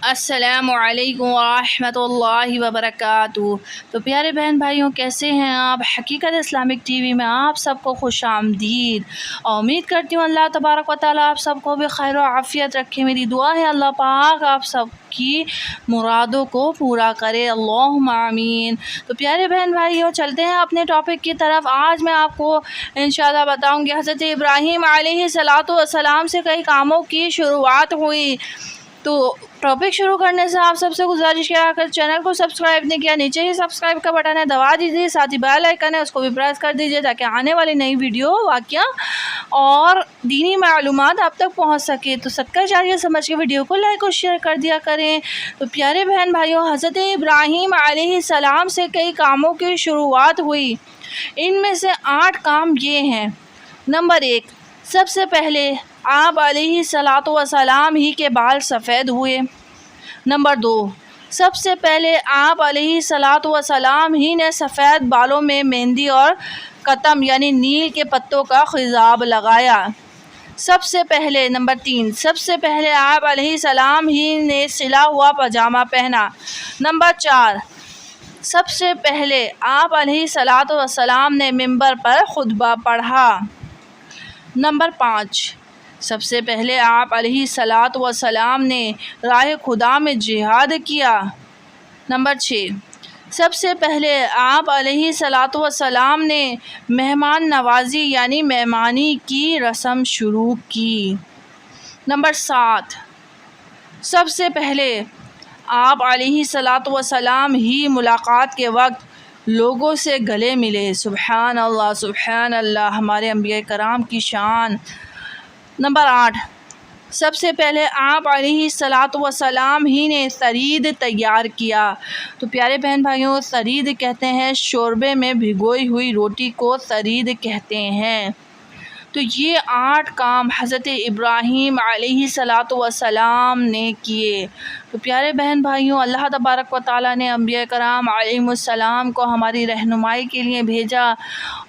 अस्सलामुअलैकुम वरहमतुल्लाहि वबरकातुहू। तो प्यारे बहन भाइयों, कैसे हैं आप? हकीकत इस्लामिक टीवी में आप सबको खुश आमदीद। और उम्मीद करती हूँ अल्लाह तबारक व तआला आप सबको भी खैर व आफ़ियत रखे। मेरी दुआ है अल्लाह पाक आप सब की मुरादों को पूरा करे, अल्लाहुम्मा आमीन। तो प्यारे बहन भाइयों, चलते हैं अपने टॉपिक की तरफ। आज मैं आपको इंशाल्लाह बताऊँगी हज़रत इब्राहीम अलैहिस्सलातु वस्सलाम से कई कामों की शुरुआत हुई। तो टॉपिक शुरू करने से आप सबसे गुजारिश है, अगर चैनल को सब्सक्राइब नहीं किया, नीचे ही सब्सक्राइब का बटन है, दबा दीजिए। साथ ही बेल आइकन है, उसको भी प्रेस कर दीजिए ताकि आने वाली नई वीडियो, वाक़या और दीनी मालूमात आप तक पहुंच सके। तो सदका जारिया समझ के वीडियो को लाइक और शेयर कर दिया करें। तो प्यारे बहन भाइयों, हज़रत इब्राहीम अलैहिस्सलाम से कई कामों की शुरुआत हुई। इनमें से 8 काम ये हैं। नंबर 1, सबसे पहले आप अलैहिस्सलातु वस्सलाम ही के बाल सफ़ेद हुए। नंबर 2, सबसे पहले आप अलैहिस्सलातु वस्सलाम ही ने सफ़ेद बालों में मेहंदी और कतम यानी नील के पत्तों का खिजाब लगाया। सबसे पहले नंबर 3, सबसे पहले आप अलैहिस्सलाम ही ने सिला हुआ पजामा पहना। नंबर 4, सबसे पहले आप अलैहिस्सलातु वस्सलाम ने मिंबर पर खुतबा पढ़ा। नंबर 5, सबसे पहले आप अलैहिस्सलातु वस्सलाम ने राह खुदा में जिहाद किया। नंबर 6, सबसे पहले आप अलैहिस्सलातु वस्सलाम ने मेहमान नवाजी यानी मेहमानी की रस्म शुरू की। नंबर 7, सबसे पहले आप अलैहिस्सलातु वस्सलाम ही मुलाकात के वक्त लोगों से गले मिले। सुभान अल्लाह, सुभान अल्लाह, हमारे अंबिया कराम की शान। नंबर 8, सबसे पहले आप अलैहिस्सलातु वस्सलाम ही ने सरीद तैयार किया। तो प्यारे बहन भाइयों, सरीद कहते हैं शोरबे में भिगोई हुई रोटी को सरीद कहते हैं। तो ये 8 काम हज़रत इब्राहीम अलैहिस्सलातु वस्सलाम ने किए। तो प्यारे बहन भाइयों, अल्लाह तबारक व तआला ने अंबिया कराम अलैहिमुस्सलाम को हमारी रहनुमाई के लिए भेजा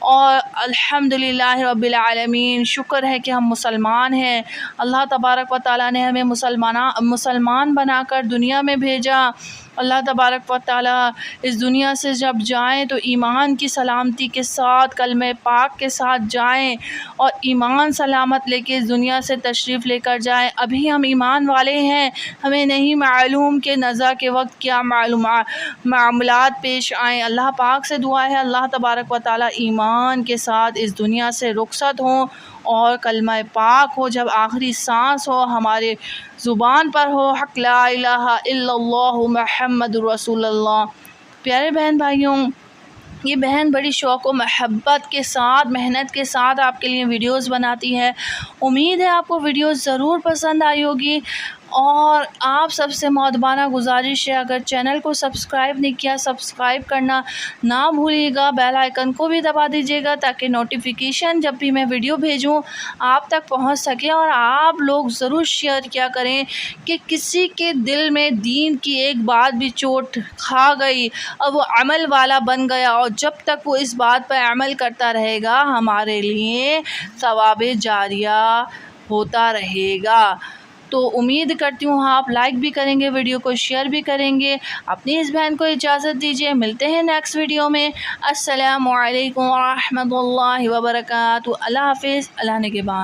और अल्हम्दुलिल्लाह रब्बिल आलमीन, शुक्र है कि हम मुसलमान हैं। अल्लाह तबारक व तआला ने हमें मुसलमान बनाकर दुनिया में भेजा। अल्लाह तबारक व तआला इस दुनिया से जब जाएं तो ईमान की सलामती के साथ, कलमे पाक के साथ जाएं और ईमान सलामत लेके इस दुनिया से तशरीफ़ लेकर जाएं। अभी हम ईमान वाले हैं, हमें नहीं मालूम कि नज़ा के वक्त क्या मामलात पेश आएँ। अल्लाह पाक से दुआ है अल्लाह तबारक व तआला ईमान के साथ इस दुनिया से रुखसत हों और कलमा पाक हो, जब आखिरी सांस हो हमारे ज़ुबान पर हो, हक़ ला इलाहा इल्लल्लाहु मुहम्मदुर रसूलुल्लाह। प्यारे बहन भाइयों, ये बहन बड़ी शौक़ व महब्बत के साथ, मेहनत के साथ आपके लिए वीडियोस बनाती है। उम्मीद है आपको वीडियोस ज़रूर पसंद आई होगी। और आप सबसे मुअद्दबाना गुजारिश है, अगर चैनल को सब्सक्राइब नहीं किया, सब्सक्राइब करना ना भूलिएगा। बेल आइकन को भी दबा दीजिएगा ताकि नोटिफिकेशन जब भी मैं वीडियो भेजूं आप तक पहुंच सके। और आप लोग ज़रूर शेयर किया करें कि किसी के दिल में दीन की एक बात भी चोट खा गई और वो अमल वाला बन गया, और जब तक वो इस बात पर अमल करता रहेगा हमारे लिए सवाबे जारिया होता रहेगा। तो उम्मीद करती हूँ आप लाइक भी करेंगे, वीडियो को शेयर भी करेंगे। अपनी इस बहन को इजाज़त दीजिए, मिलते हैं नेक्स्ट वीडियो में। अस्सलामु अलैकुम वरहमतुल्लाहि वबरकातुहू। अल्लाह हाफ़िज़, अल्लाह निगहबान।